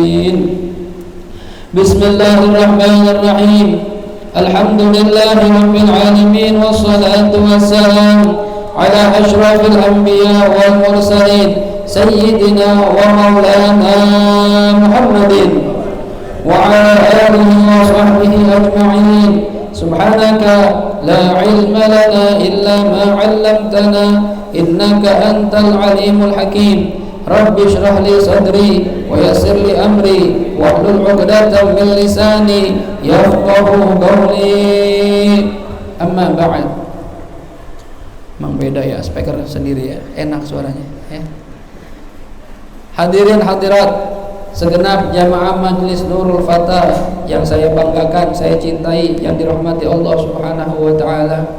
الدين. بسم الله الرحمن الرحيم. الحمد لله رب العالمين، والصلاة والسلام على أشرف الأنبياء والمرسلين سيدنا ومولانا محمد وعلى آله وصحبه أجمعين. سبحانك لا علم لنا إلا ما علمتنا إنك أنت العليم الحكيم. رب اشرح لي صدري ويسر لي أمري واحلل عقدة من لساني يفقهوا قولي. أما بعد. Memang beda ya, speaker sendiri ya, enak suaranya ya. Hadirin hadirat segenap jamaah Majelis Nurul Fatah yang saya banggakan, saya cintai, yang dirahmati Allah Subhanahu wa taala.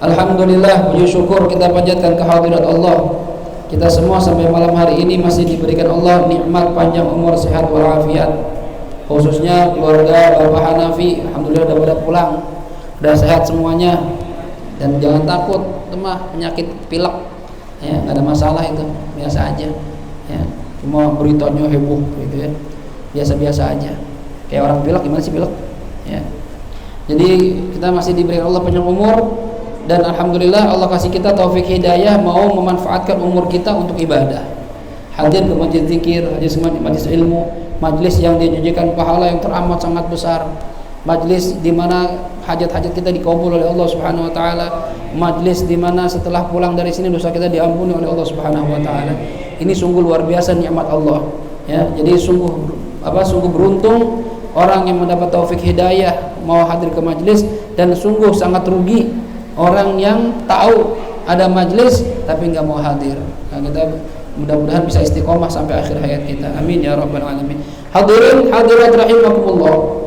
Alhamdulillah, puji syukur kita panjatkan kehadirat Allah. Kita semua sampai malam hari ini masih diberikan Allah nikmat panjang umur, sehat walafiat. Khususnya keluarga Bapak Hanafi, alhamdulillah sudah pada pulang, sudah sehat semuanya. Dan jangan takut mah penyakit pilek ya, nggak ada masalah, itu biasa aja ya, cuma beritanya heboh gitu ya, biasa-biasa aja kayak orang pilek. Gimana sih pilek ya. Jadi kita masih diberikan Allah panjang umur, dan alhamdulillah Allah kasih kita taufik hidayah mau memanfaatkan umur kita untuk ibadah, hadir ke majlis zikir, hadir ke majlis ilmu, majlis yang dijanjikan pahala yang teramat sangat besar, majlis di mana hajat-hajat kita dikabul oleh Allah Subhanahu wa taala, majlis di mana setelah pulang dari sini dosa kita diampuni oleh Allah Subhanahu wa taala. Ini sungguh luar biasa nikmat Allah ya. Jadi sungguh beruntung orang yang mendapat taufik hidayah mau hadir ke majlis, dan sungguh sangat rugi orang yang tahu ada majlis tapi nggak mau hadir. Nah, kita mudah-mudahan bisa istiqomah sampai akhir hayat kita. Amin ya rabbal alamin. Hadirin hadirat rahimakumullah.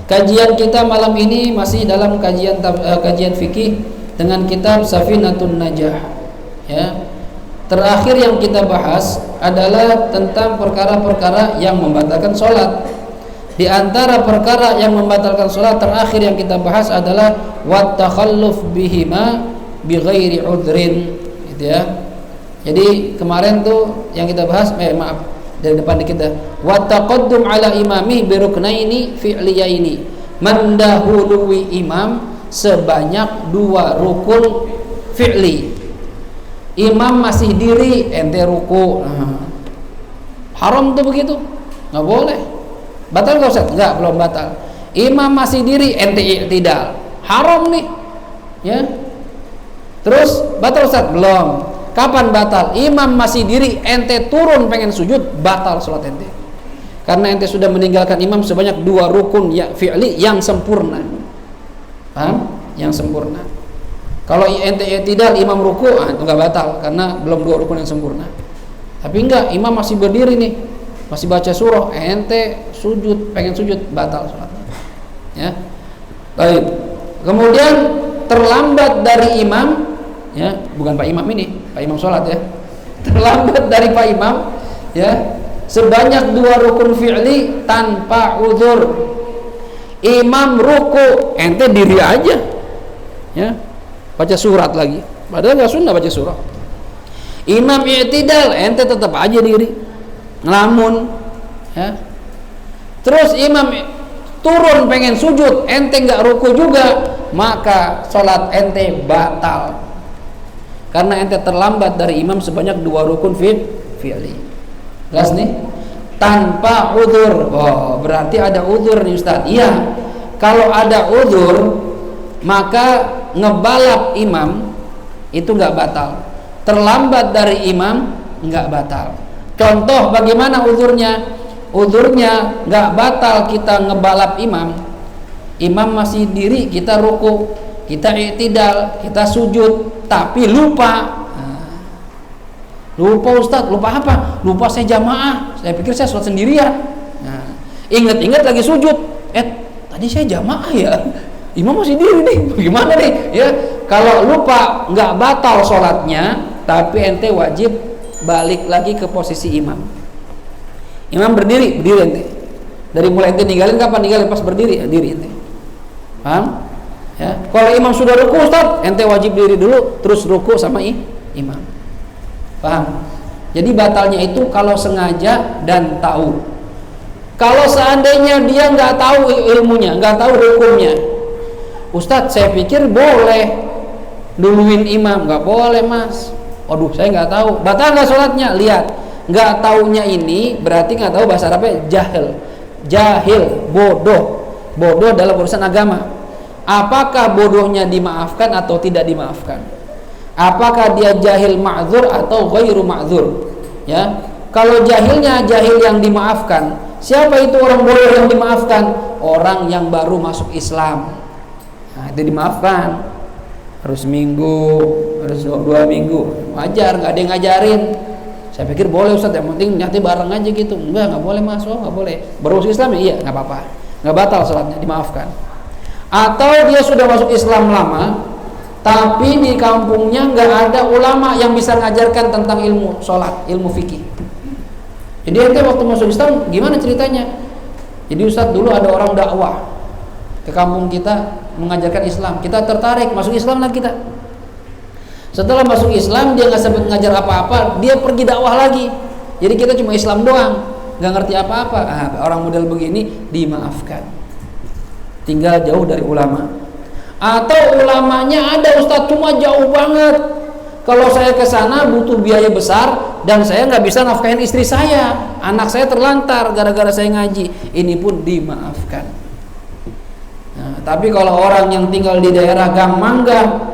Kajian kita malam ini masih dalam kajian fikih dengan kitab Safinatun Najah ya. Terakhir yang kita bahas adalah tentang perkara-perkara yang membatalkan sholat. Di antara perkara yang membatalkan sholat terakhir yang kita bahas adalah wat-takhalluf bihima bighairi udhrin gitu ya. Jadi kemarin tuh yang kita bahas dari depan dikit dah. Wa taqaddum ala imami bi ruknaini fi'liyaini. Mendahului imam sebanyak 2 rukun fi'li. Imam masih diri, ente ruku. Haram tuh begitu? Enggak boleh. Batal enggak Ustaz? Enggak, belum batal. Imam masih diri, ente i'tidal. Haram nih. Ya. Terus batal Ustaz? Belum. Kapan batal? Imam masih diri, ente turun pengen sujud, batal sholat ente. Karena ente sudah meninggalkan imam sebanyak 2 rukun ya fi'li yang sempurna. Paham? Yang sempurna. Kalau ente tidak imam ruku, itu enggak batal karena belum 2 rukun yang sempurna. Tapi enggak, imam masih berdiri nih, masih baca surah, ente sujud, pengen sujud, batal sholatnya. Ya. Baik. Kemudian terlambat dari imam, ya, bukan Pak Imam ini, Pak Imam sholat ya, terlambat dari Pak Imam ya, sebanyak 2 rukun fi'li tanpa uzur. Imam ruku, ente diri aja ya, baca surat lagi, padahal nggak sunnah baca surah. Imam i'tidal, ente tetap aja diri ngelamun ya. Terus imam turun pengen sujud, ente nggak ruku juga, maka sholat ente batal karena ente terlambat dari imam sebanyak 2 rukun fi'li. Jelas nih? Tanpa uzur. Oh, berarti ada uzur nih Ustaz. Iya. Kalau ada uzur, maka ngebalap imam itu enggak batal. Terlambat dari imam enggak batal. Contoh bagaimana uzurnya? Uzurnya enggak batal kita ngebalap imam. Imam masih diri, kita ruku, kita i'tidal, kita sujud, tapi lupa. Lupa Ustaz, lupa apa? Lupa saya jamaah. Saya pikir saya sholat sendirian. Nah, ingat-ingat lagi sujud. Tadi saya jamaah ya. Imam masih diri nih. Bagaimana nih? Ya, kalau lupa nggak batal sholatnya, tapi ente wajib balik lagi ke posisi imam. Imam berdiri ente. Dari mulai ente ninggalin, kapan ninggalin? Pas berdiri, ya, diri ente. Paham? Ya. Kalau imam sudah ruku Ustaz, ente wajib diri dulu, terus ruku sama imam. Paham? Jadi batalnya itu kalau sengaja dan tahu. Kalau seandainya dia nggak tahu ilmunya, nggak tahu hukumnya, Ustadz saya pikir boleh duluin imam. Nggak boleh mas. Waduh saya nggak tahu, batal nggak sholatnya? Lihat, nggak taunya ini berarti nggak tahu bahasa Arabnya jahil, bodoh dalam urusan agama. Apakah bodohnya dimaafkan atau tidak dimaafkan? Apakah dia jahil ma'dzur atau ghairu ma'dzur? Ya, kalau jahilnya jahil yang dimaafkan, siapa itu orang bodoh yang dimaafkan? Orang yang baru masuk Islam. Nah, itu dimaafkan. Harus seminggu, harus 2 minggu, wajar, nggak ada yang ngajarin. Saya pikir boleh Ustaz, yang penting nanti bareng aja gitu. Nggak boleh masuk, nggak boleh. Baru masuk Islam ya, iya nggak apa-apa, nggak batal sholatnya, dimaafkan. Atau dia sudah masuk Islam lama, tapi di kampungnya nggak ada ulama yang bisa ngajarkan tentang ilmu sholat, ilmu fikih. Jadi ente waktu masuk Islam gimana ceritanya? Jadi Ustaz, dulu ada orang dakwah ke kampung kita mengajarkan Islam, kita tertarik masuk Islam lah kita. Setelah masuk Islam dia nggak sempat ngajar apa-apa, dia pergi dakwah lagi. Jadi kita cuma Islam doang, nggak ngerti apa-apa. Orang model begini dimaafkan, tinggal jauh dari ulama. Atau ulamanya ada Ustaz cuma jauh banget, kalau saya ke sana butuh biaya besar dan saya nggak bisa nafkahin istri saya, anak saya terlantar gara-gara saya ngaji, ini pun dimaafkan. Nah, tapi kalau orang yang tinggal di daerah Gang Mangga,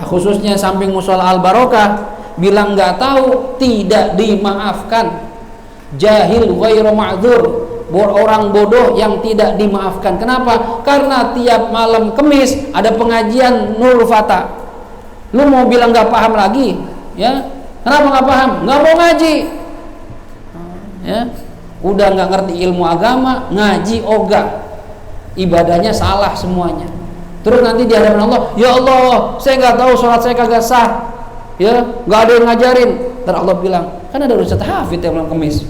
khususnya samping Mushola Al Barokah, bilang nggak tahu, tidak dimaafkan. Jahil ghairu ma'dzur, orang bodoh yang tidak dimaafkan. Kenapa? Karena tiap malam Kemis ada pengajian Nurul Fatah. Lu mau bilang nggak paham lagi, ya? Kenapa nggak paham? Nggak mau ngaji, ya? Udah nggak ngerti ilmu agama, ngaji ogah, ibadahnya salah semuanya. Terus nanti di hadapan Allah, ya Allah, saya nggak tahu sholat saya kagak sah, ya, nggak ada yang ngajarin. Terus Allah bilang, kan ada Ustaz Hafid yang malam Kemis,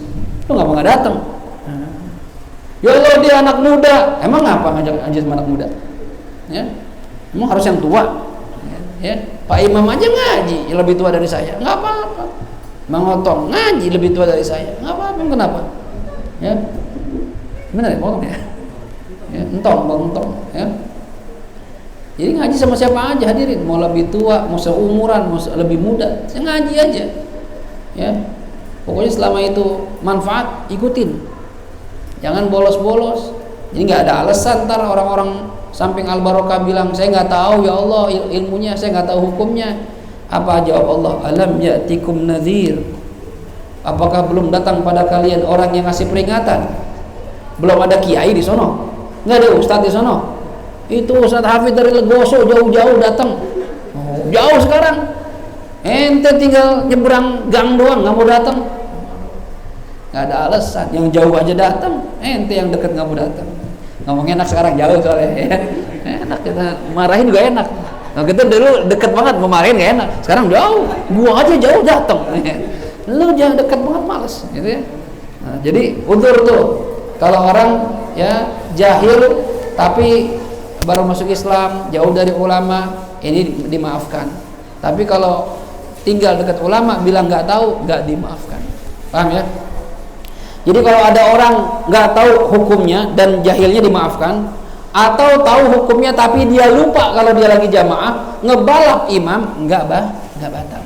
lu nggak datang. Ya Allah, dia anak muda, emang ngapa ngajak anak muda? Ya, emang harus yang tua? Ya, Pak Imam aja ngaji, lebih tua dari saya, nggak apa-apa. Bang Otong ngaji lebih tua dari saya, nggak apa-apa. Kenapa? Ya, benar ya, potong ya. Ya, entong, bang entong, ya. Jadi ngaji sama siapa aja hadirin, mau lebih tua, mau seumuran, mau lebih muda, saya ngaji aja, ya. Pokoknya selama itu manfaat, ikutin, jangan bolos-bolos. Jadi nggak ada alasan ntar orang-orang samping Al Barokah bilang saya nggak tahu ya Allah ilmunya, saya nggak tahu hukumnya. Apa jawab Allah? Alam ya'tikum nadhir, apakah belum datang pada kalian orang yang ngasih peringatan? Belum ada kiai di sono, nggak ada ustadz di sono. Itu Ustadz Hafid dari Legoso jauh-jauh datang, jauh sekarang. Ente tinggal nyebrang gang doang, nggak mau datang. Nggak ada alasan, yang jauh aja datang, ente yang deket nggak mau datang. Ngomongnya enak sekarang, jauh soalnya, ya. Enak, kita marahin juga enak. Nah, kita dulu deket banget, memarahin nggak enak. Sekarang jauh, gua aja jauh datang. Lu jangan deket banget, males, gitu ya. Nah, jadi udur tuh, kalau orang ya jahil tapi baru masuk Islam, jauh dari ulama, ini dimaafkan. Tapi kalau tinggal dekat ulama bilang nggak tahu, nggak dimaafkan. Paham ya? Jadi kalau ada orang nggak tahu hukumnya dan jahilnya dimaafkan, atau tahu hukumnya tapi dia lupa kalau dia lagi jamaah, ngebalap imam, nggak batal.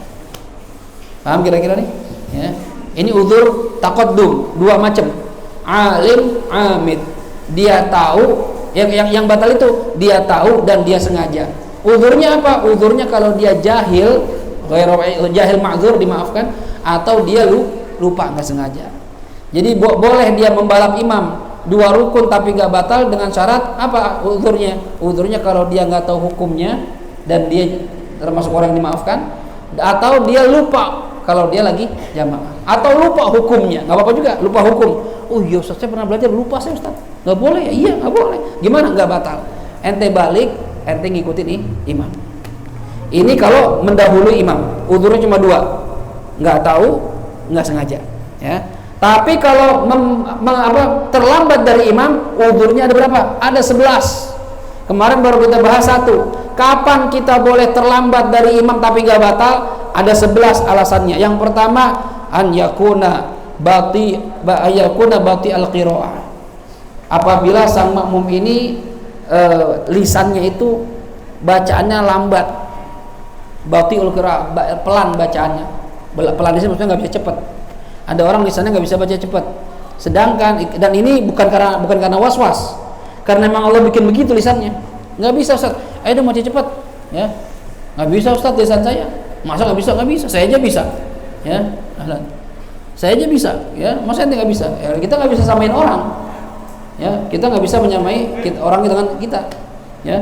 Paham kira-kira nih? Ya. Ini udzur taqaddum, dua macam. Alim, amid. Dia tahu, yang batal itu dia tahu dan dia sengaja. Udzurnya apa? Udzurnya kalau dia jahil ma'dzur dimaafkan, atau dia lupa nggak sengaja. Jadi boleh dia membalap imam 2 rukun tapi nggak batal dengan syarat apa udzurnya? Udzurnya kalau dia nggak tahu hukumnya dan dia termasuk orang yang dimaafkan, atau dia lupa kalau dia lagi jamaah, atau lupa hukumnya, nggak apa-apa juga lupa hukum. Oh iya Ustaz, saya pernah belajar, lupa saya Ustaz. Nggak boleh ya? Iya nggak boleh. Gimana? Nggak batal. Ente balik, ente ngikutin imam. Ini kalau mendahului imam, udzurnya cuma 2, nggak tahu, nggak sengaja. Ya. Tapi kalau terlambat dari imam, udzurnya ada berapa? Ada 11. Kemarin baru kita bahas 1. Kapan kita boleh terlambat dari imam tapi nggak batal? Ada 11 alasannya. Yang pertama, an yakuna bati al-qiraah. apabila sang makmum ini lisannya itu bacaannya lambat, batiul qiraah, pelan bacaannya. Pelan di sini maksudnya nggak bisa cepat. Ada orang lisannya nggak bisa baca cepat. Sedangkan dan ini bukan karena was-was, karena memang Allah bikin begitu lisannya. Nggak bisa Ustaz, ayo dong baca cepat, ya. Nggak bisa Ustaz lisan saya. Masa nggak bisa? Nggak bisa. Saya aja bisa, ya. Saya aja bisa, ya. Masa ente nggak bisa? Ya, kita nggak bisa samain orang, ya. Kita nggak bisa menyamai orang dengan kita, ya.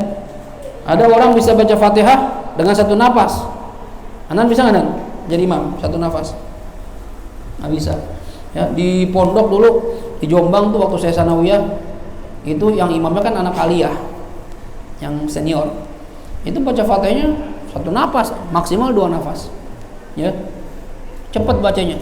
Ada orang bisa baca Fatihah dengan satu nafas. Anan bisa nggak, Nan? Jadi imam satu nafas? Nggak bisa. Ya, di pondok dulu di Jombang tuh waktu saya sanawiyah itu yang imamnya kan anak aliyah yang senior, itu baca Fatihahnya satu nafas, maksimal 2 nafas, ya, cepat bacanya.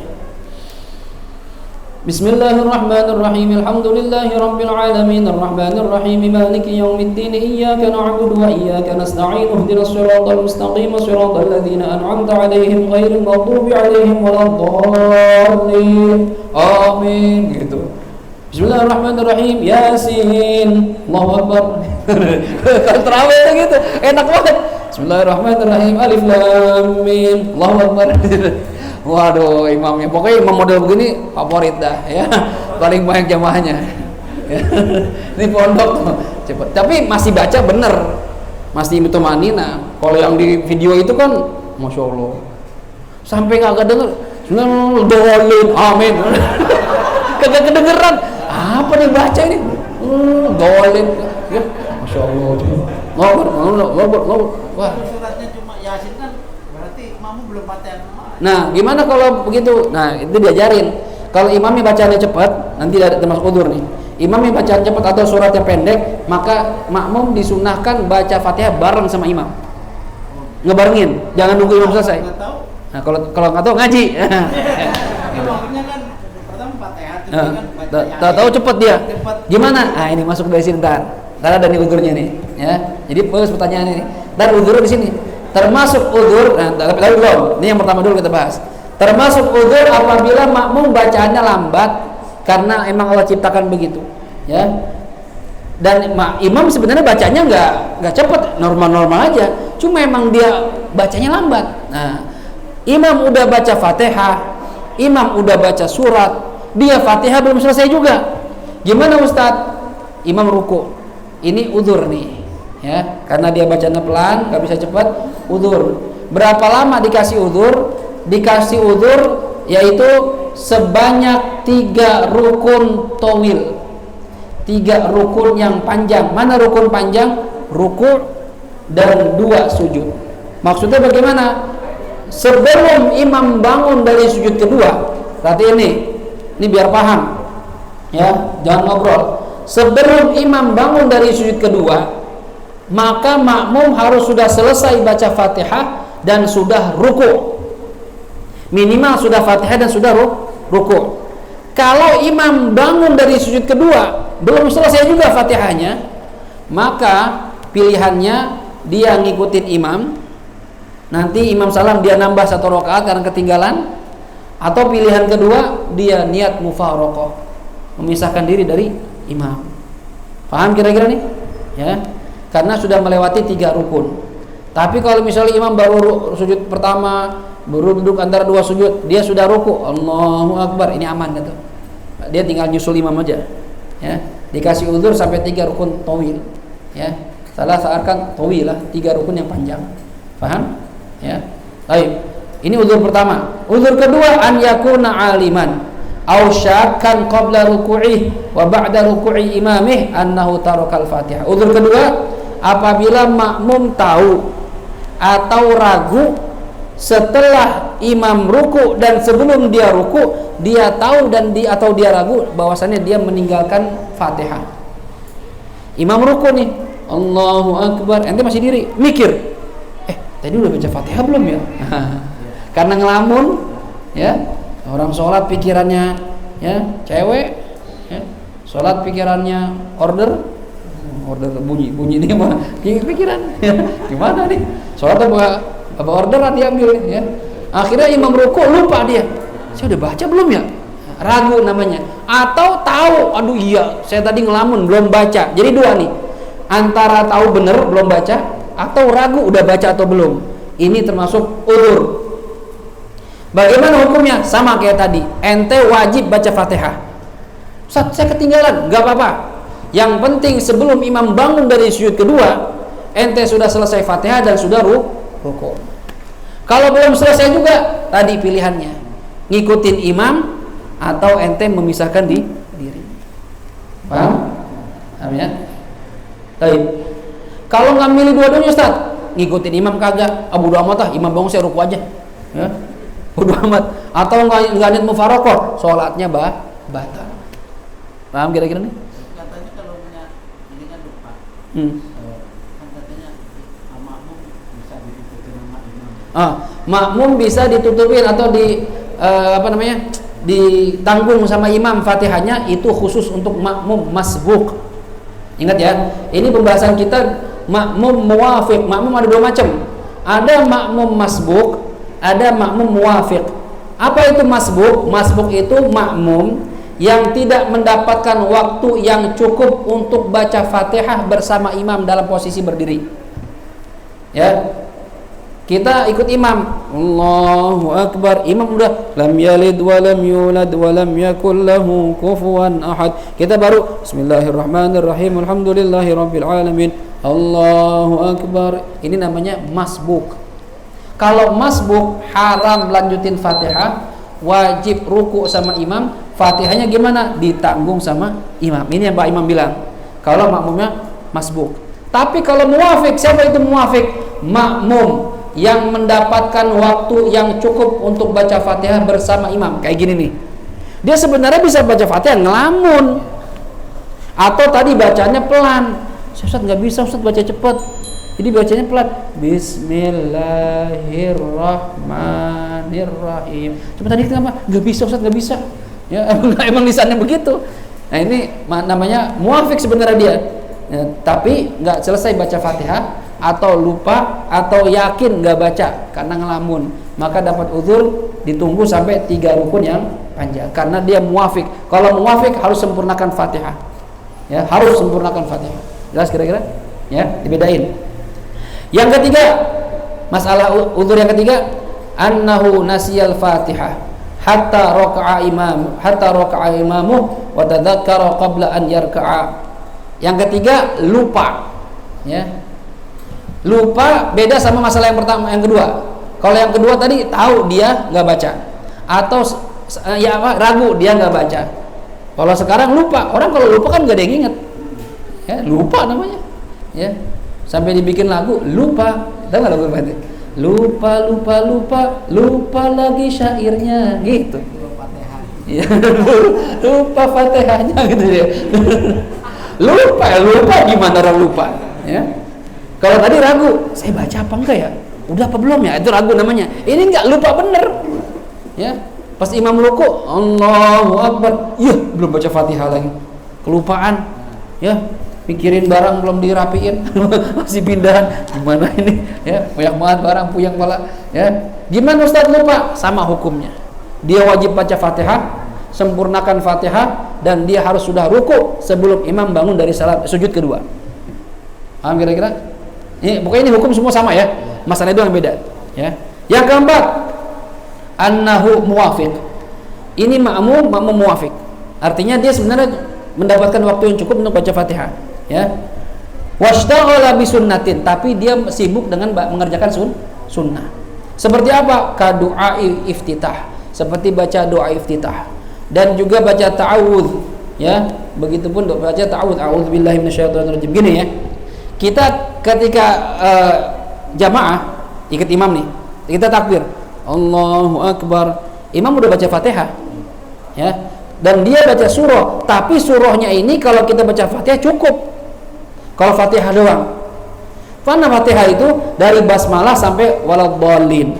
Bismillahirrahmanirrahim. Alhamdulillahirabbil alamin arrahmanir rahim maliki yaumiddin iyyaka na'budu wa iyyaka nasta'in ihdinas siratal mustaqim siratal ladzina an'amta 'alaihim ghairil maghdubi 'alaihim waladdallin. Amin gitu. Bismillahirrahmanirrahim. Yasin. Allahu akbar. Kalau tarawih gitu enak banget. Bismillahirrahmanirrahim. Alif lam mim. Allahu akbar. Waduh, imamnya pokoknya imam model begini favorit dah, ya. Paling banyak jamaahnya. Ini pondok tuh cepet. Tapi masih baca bener, masih mutmainina. Kalau yang di video itu kan, masya Allah, sampai nggak kedenger. Dolin, amin. Kagak kedengeran. Apa nih baca ini? Dolin, ya. Masya Allah. Ngobrol. Wah. Suratnya cuma Yasin kan, berarti imamu belum Fatihah. Nah, gimana kalau begitu? Nah, itu diajarin. Kalau imamnya bacanya cepat, nanti ada termasuk udzur nih. Imamnya bacaan cepat atau suratnya pendek, maka makmum disunahkan baca Fatihah bareng sama imam. Ngebarengin, jangan nunggu imam selesai. Nah, kalau nggak tahu ngaji. Makanya kan pertama Fatihah, kan tahu cepet dia. Gimana? Ah, ini masuk dari sini ntar ada nih udzurnya nih, ya. Jadi bagus pertanyaan ini. Dan udzur di sini. Termasuk udzur, nah, tapi belum. Ini yang pertama dulu kita bahas. Termasuk udzur apabila makmum bacaannya lambat karena emang Allah ciptakan begitu, ya. Dan imam sebenarnya bacanya nggak cepat, normal-normal aja. Cuma emang dia bacanya lambat. Nah, imam udah baca Fatihah, imam udah baca surat, dia Fatihah belum selesai juga. Gimana Ustadz? Imam ruku. Ini udzur nih. Ya, karena dia bacanya pelan, nggak bisa cepat, udzur. Berapa lama dikasih udzur? Dikasih udzur yaitu sebanyak 3 rukun tawil, 3 rukun yang panjang. Mana rukun panjang? Ruku dan 2 sujud. Maksudnya bagaimana? Sebelum imam bangun dari sujud kedua, berarti ini biar paham, ya, jangan ngobrol. Sebelum imam bangun dari sujud kedua, maka makmum harus sudah selesai baca Fatihah dan sudah ruku. Minimal sudah Fatihah dan sudah ruku. Kalau imam bangun dari sujud kedua belum selesai juga Fatihahnya, maka pilihannya dia ngikutin imam. Nanti imam salam dia nambah 1 rakaat karena ketinggalan, atau pilihan kedua dia niat mufaraqah, memisahkan diri dari imam. Paham kira-kira nih? Ya. Karena sudah melewati 3 rukun. Tapi kalau misalnya imam baru sujud pertama, baru duduk antara 2 sujud, dia sudah ruku, Allahu Akbar, ini aman gitu. Dia tinggal nyusul imam aja, ya. Dikasih udzur sampai 3 rukun tawil, ya. Salah searkan tawilah, 3 rukun yang panjang. Paham? Ya. Baik. Ini udzur pertama. Udzur kedua, an yakuna aliman aw syakkan qabla ruku'ih wa ba'da ruku'i imamih annahu tarakal Fatihah. Udzur kedua, apabila makmum tahu atau ragu setelah imam ruku dan sebelum dia ruku, dia tahu atau dia ragu bahwasannya dia meninggalkan Fatihah. Imam ruku nih, Allahu Akbar, ente masih diri mikir, tadi udah baca Fatihah belum ya? Karena ngelamun, ya. Orang sholat pikirannya, ya, cewek, ya. Sholat pikirannya order bunyi ini mah pikiran, ya. Gimana nih? Sholat apa orderan diambil, ya. Akhirnya imam ruku lupa dia. Saya udah baca belum ya? ragu namanya. Atau tahu, aduh iya, saya tadi ngelamun belum baca. Jadi dua nih, antara tahu bener belum baca, atau ragu udah baca atau belum. Ini termasuk udzur. Bagaimana hukumnya? Sama kayak tadi, ente wajib baca Fatihah. Ustaz, saya ketinggalan, nggak apa-apa. Yang penting sebelum imam bangun dari sujud kedua, ente sudah selesai Fatihah dan sudah ruku. Kalau belum selesai juga, tadi pilihannya ngikutin imam atau ente memisahkan diri. Paham? Paham ya? Baik. Kalau nggak milih dua-duanya Ustaz, ngikutin imam kagak, bodo amat ah, imam bangun saya ruku aja. Ya. Bodo amat. Atau nggak niat mufaraqah, sholatnya batal. Paham kira-kira nih? Katanya kalau punya ini kan lupa. Kan katanya makmum bisa ditutupin sama imam. Makmum bisa ditutupin atau ditanggung sama imam Fatihahnya, itu khusus untuk makmum masbuk. Ingat ya, ini pembahasan kita makmum muwafiq. Makmum ada dua macam. Ada makmum masbuk, ada makmum muwafiq. Apa itu masbuk? Masbuk itu makmum yang tidak mendapatkan waktu yang cukup untuk baca Fatihah bersama imam dalam posisi berdiri. Ya. Kita ikut imam, Allahu Akbar, imam udah lam yalid wa lam yulad wa lam yakul lahu kufuwan ahad. Kita baru Bismillahirrahmanirrahim, alhamdulillahirabbil alamin, Allahu Akbar. Ini namanya masbuk. Kalau masbuk haram lanjutin Fatihah, wajib ruku sama imam. Fatihahnya gimana? Ditanggung sama imam. Ini yang Pak Imam bilang. Kalau makmumnya masbuk. Tapi kalau muwafiq, siapa itu muwafiq? Makmum yang mendapatkan waktu yang cukup untuk baca Fatihah bersama imam. Kayak gini nih. Dia sebenarnya bisa baca Fatihah ngelamun. Atau tadi bacanya pelan. Ustaz nggak bisa, Ustaz baca cepat. Jadi bacanya pelan. Bismillahirrahmanirrahim. Cuma tadi kenapa? Nggak bisa, Ustaz nggak bisa. Ya, emang lisannya begitu. Nah ini namanya muwafiq sebenarnya dia. Ya, tapi nggak selesai baca Fatihah, atau lupa, atau yakin nggak baca karena ngelamun, maka dapat uzur, ditunggu sampai 3 rukun yang panjang. Karena dia muwafiq. Kalau muwafiq harus sempurnakan Fatihah. Ya, harus sempurnakan Fatihah. Jelas kira-kira? Ya, dibedain. Yang ketiga, masalah uzur yang ketiga, annahu nasiyal Fatihah hatta raka'a imamu wa tadzakkara qabla an yarka'a. Yang ketiga, lupa. Ya. Lupa beda sama masalah yang pertama, yang kedua. Kalau yang kedua tadi tahu dia nggak baca, atau ragu dia nggak baca. Kalau sekarang lupa, orang kalau lupa kan nggak ada yang inget. Ya, lupa namanya. Ya. Sampai dibikin lagu, lupa. Tahu nggak lagu berarti? Lupa lagi syairnya, gitu. Ya, lupa Fatihahnya gitu ya. lupa gimana orang lupa? Ya. Kalau tadi ragu, saya baca apa enggak ya? Udah apa belum ya? Itu ragu namanya. Ini enggak, lupa bener. Ya. Pas imam ruku, Allahu Akbar. Iya, belum baca Fatihah lagi. Kelupaan. Ya. Pikirin barang belum dirapiin. Masih pindahan. Gimana ini? Ya, banyak banget barang puyeng pala. Ya. Gimana Ustaz lupa? Sama hukumnya. Dia wajib baca Fatihah, sempurnakan Fatihah, dan dia harus sudah ruku sebelum imam bangun dari salat sujud kedua. Paham kira-kira? Pokoknya ini hukum semua sama ya. Masalah itu yang beda. Ya. Yang keempat, annahu muwafiq. Ini makmum muwafiq. Artinya dia sebenarnya mendapatkan waktu yang cukup untuk baca Fatihah. Ya. Washtaghala bisunnatin, tapi dia sibuk dengan mengerjakan sunnah. Seperti apa? Kadu'ai iftitah. Seperti baca doa iftitah. Dan juga baca ta'awudz. Ya. Begitupun baca ta'awudz. A'udzubillahi minasyaitonir rajim. Gini ya. Kita ketika jamaah ikut imam nih, kita takbir Allahu Akbar, imam udah baca Fatihah ya, dan dia baca surah, tapi surahnya ini kalau kita baca Fatihah cukup. Kalau Fatihah doang, karena Fatihah itu dari basmalah sampai waladhdallin.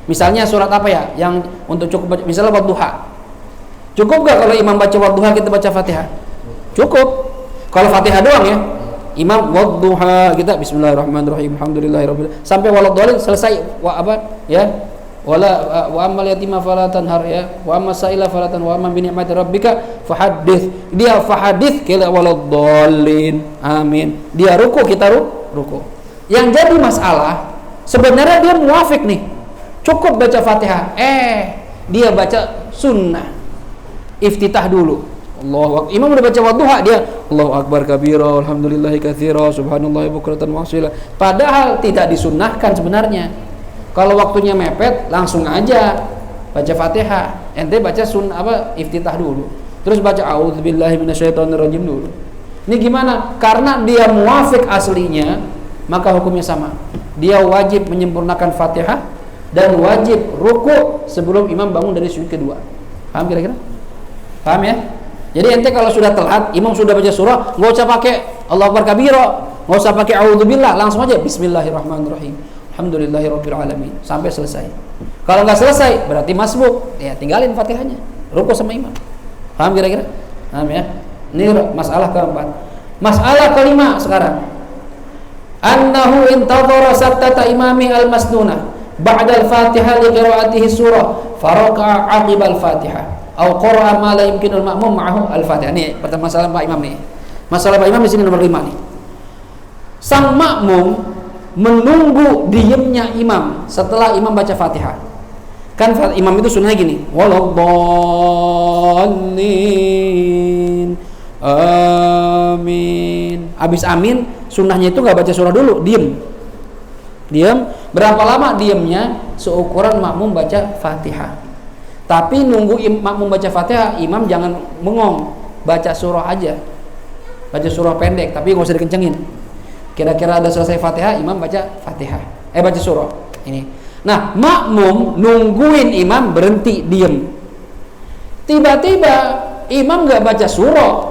Misalnya surat apa ya yang untuk cukup baca, misalnya wadduha, cukup gak kalau imam baca wadduha kita baca Fatihah? Cukup. Kalau Fatihah doang ya, imam wadduha kita bismillahirrahmanirrahim alhamdulillahirabbil sampai waladhdallin selesai ya wa ammal yatima fala tanhar ya, wa amma sa'ila fala tanhar, wa amma bi ni'mati rabbika fahaddits. Dia fahaddits kila waladdallin. Amin. Dia ruku, kita ruku. Yang jadi masalah sebenarnya dia muafik nih. Cukup baca Fatihah. Dia baca sunnah. Iftitah dulu. Allahu Akbar. Imam udah baca wadduha, dia Allahu Akbar kabira, alhamdulillahi katsira, subhanallahi bukratan wa asila. Padahal tidak disunnahkan sebenarnya. Kalau waktunya mepet, langsung aja baca Fatihah. Ente baca iftitah dulu. Terus baca a'udzubillahi minasyaitonirrajim dulu. Ini gimana? Karena dia muafik aslinya, maka hukumnya sama. Dia wajib menyempurnakan Fatihah dan wajib ruku sebelum imam bangun dari sujud kedua. Paham kira-kira? Paham ya? Jadi ente kalau sudah telat, imam sudah baca surah, nggak usah pakai Allahu Akbar kabira, nggak usah pakai a'udzubillah, langsung aja Bismillahirrahmanirrahim. Alhamdulillahirabbil alamin sampai selesai. Kalau nggak selesai berarti masbuk, ya tinggalin Fatihahnya, ruku sama imam. Paham kira-kira? Paham ya? Ini masalah keempat. Masalah kelima sekarang. Annahu intadhara sattata imami al-masnunah ba'da al-Fatihah li qira'atihi surah faraka'a 'aqiba al-Fatihah aw qara'a ma la yumkinu al-ma'mum ma'ahu al-Fatihah. Ini pertama masalah Pak Imam nih. Masalah Pak Imam di sini nomor 5 nih. Sang makmum menunggu diemnya imam setelah imam baca Fatihah. Kan imam itu sunnahnya gini, waladdallin amin. Habis amin, sunnahnya itu nggak baca surah dulu, diem. Berapa lama diemnya? Seukuran makmum baca Fatihah. Tapi nunggu makmum baca Fatihah, imam jangan bengong, baca surah aja, baca surah pendek, tapi nggak usah dikencengin. Kira-kira ada selesai Fatihah, imam baca Fatihah, baca surah ini. Nah, makmum nungguin imam berhenti diem. Tiba-tiba imam nggak baca surah,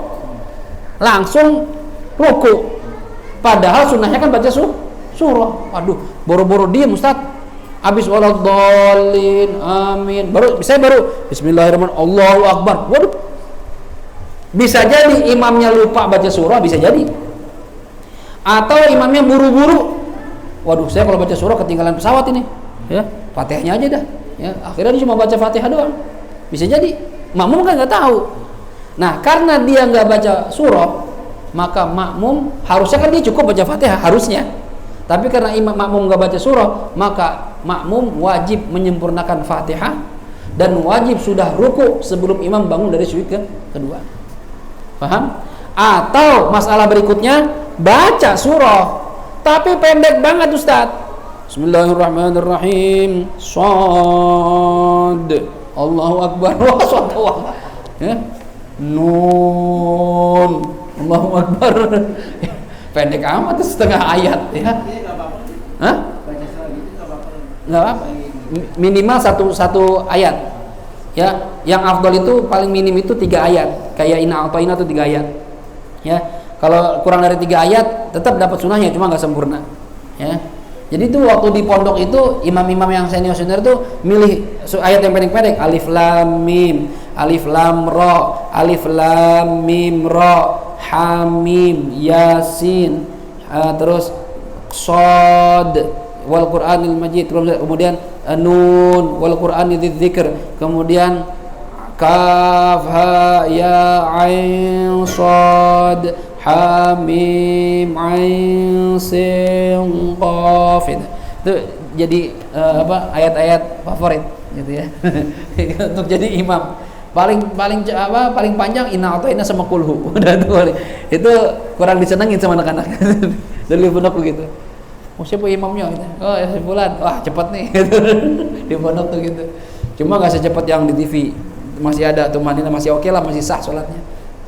langsung ruku. Padahal sunnahnya kan baca surah. Waduh, boro-boro diem Ustaz. Habis waladdallin amin. Baru Bismillahirrahmanirrahim, Allahu Akbar. Waduh. Bisa jadi imamnya lupa baca surah, bisa jadi. Atau imamnya buru-buru, waduh saya kalau baca surah ketinggalan pesawat ini, ya Fatihahnya aja dah, ya akhirnya dia cuma baca Fatihah doang, bisa jadi. Makmum kan nggak tahu. Nah karena dia nggak baca surah, maka makmum harusnya kan dia cukup baca Fatihah harusnya, tapi karena imam makmum nggak baca surah, maka makmum wajib menyempurnakan Fatihah dan wajib sudah ruku sebelum imam bangun dari sujud kedua. Paham? Atau masalah berikutnya, baca surah tapi pendek banget Ustaz. Bismillahirrahmanirrahim. Shad. Allahu Akbar. Wah, ya. Nun. Allahu Akbar. Pendek amat itu setengah ayat ya. Hah? Enggak apa. Minimal satu ayat. Ya, yang afdal itu paling minim itu 3 ayat. Kayak inna a'tayna itu 3 ayat. Ya, kalau kurang dari 3 ayat tetap dapat sunnahnya, cuma nggak sempurna. Ya, jadi itu waktu di pondok itu imam-imam yang senior itu milih ayat yang pendek-pendek, alif lam mim, alif lam ra, alif lam mim ra, hamim, yasin, terus shad wal qur'anil majid, kemudian nun wal qur'anil dzikr, kemudian kaf ha ya ain sad hamim ain sin qaf. Itu jadi ayat-ayat favorit gitu ya. Untuk jadi imam paling panjang inna ata'ina sama kulhu. Udah tuh itu kurang disenengin sama anak-anak. Dulu pondok begitu. Oh siapa imamnya gitu. Oh ya si fulan. Wah cepet nih gitu. Di pondok tuh gitu. Cuma nggak secepat yang di TV. Masih ada tumanina, masih oke lah, masih sah sholatnya.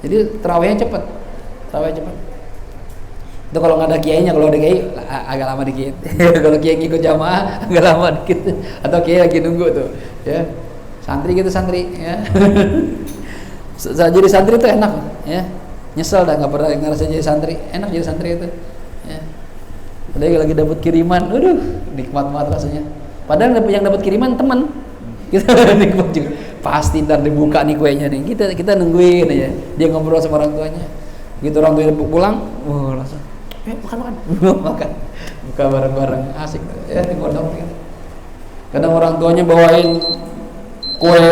Jadi tarawihnya cepet. Itu kalau nggak ada kiainya, kalau ada kiai agak lama dikit. Kalau kiai ngikut jamaah agak lama dikit. Atau kiai lagi nunggu tuh, ya. Santri ya. Jadi santri itu enak, ya. Nyesel dah nggak pernah ngerasa jadi santri. Enak jadi santri itu, ya. Padahal lagi dapat kiriman, nikmat banget rasanya. Padahal yang dapat kiriman teman. Kita nikmat juga. Pasti ntar dibuka nih kuenya nih. Kita nungguin aja. Dia ngobrol sama orang tuanya. Gitu orang tuanya pulang, langsung makan. Makan. Buka bareng-bareng, asik ya di pondok gitu. Kadang orang tuanya bawain kue,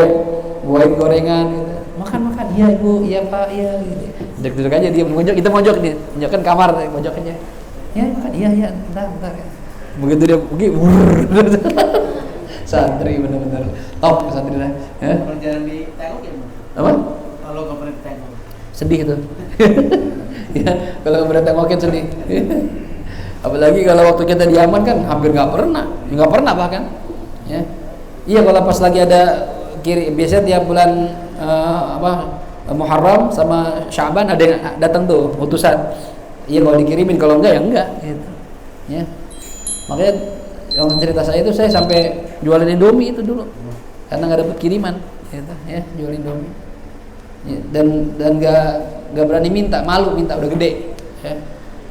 bawain gorengan gitu. Makan, iya ibu, iya pak, iya gitu. Duduk aja dia mojok, kita mojok nih, mojokan kamar, mojok aja. Ya makan, iya, bentar ya. Begitu dia pergi, santri benar-benar top santri lah. Ya. Kalau jarang ditengok ya? Apa? Kalau nggak pernah ditengok. Sedih tuh. Ya, kalau nggak pernah tengokin sedih. Apalagi kalau waktu kita di Yaman kan hampir nggak pernah bahkan. Ya. Iya kalau pas lagi ada biasanya tiap bulan Muharram sama Sya'ban ada yang datang tuh utusan. Iya kalau dikirimin, kalau enggak ya enggak gitu. Ya. Makanya yang cerita saya itu saya sampai jualan Indomie itu dulu. Karena enggak dapat kiriman gitu ya, jual Indomie. Ya, dan enggak berani minta, malu minta udah gede ya.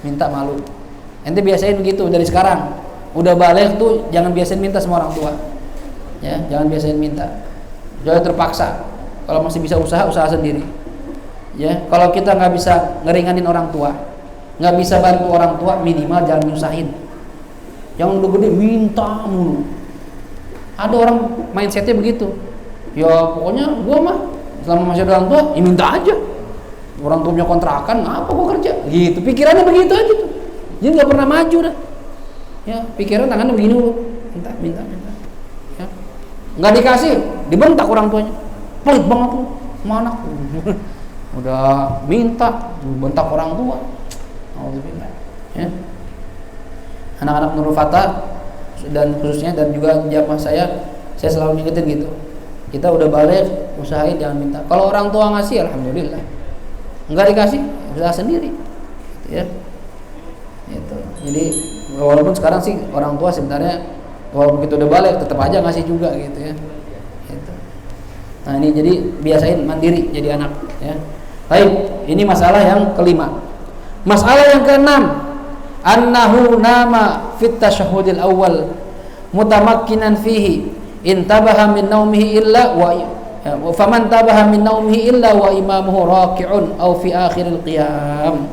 Minta malu. Ente biasain begitu dari sekarang. Udah balik tuh jangan biasain minta sama orang tua. Ya, jangan biasain minta. Jangan terpaksa. Kalau masih bisa usaha sendiri. Ya, kalau kita nggak bisa ngeringanin orang tua, nggak bisa bantu orang tua, minimal jangan nyusahin. Jangan udah gede minta mulu. Ada orang mindsetnya begitu. Ya pokoknya gua mah selama masih ada orang tua, ya minta aja. Orang tua punya kontrakan, apa gua kerja? Gitu. Pikirannya begitu aja tuh. Dia nggak pernah maju dah. Ya, pikiran tangannya begini dulu. Minta. Ya. Nggak dikasih, dibentak orang tuanya. Pelit banget lu, mana? Udah minta, bentak orang tua. Alhamdulillah. Ya. Anak-anak Nurul Fatah dan khususnya dan juga jamaah saya selalu ngingetin gitu. Kita udah balik, usahain jangan minta. Kalau orang tua ngasih, alhamdulillah. Enggak dikasih, usaha sendiri. Gitu ya. Gitu. Jadi walaupun sekarang sih orang tua sebenarnya walaupun kita udah balik tetap aja ngasih juga gitu ya. Gitu. Nah ini jadi biasain mandiri jadi anak ya. Baik, ini masalah yang kelima. Masalah yang keenam, annahu nama fit tasyahhudil awal mutamakkinan fihi intabaha min naumihi illa wa faman tabaha min naumihi illa wa imamuhu raki'un aw fi akhiril qiyam.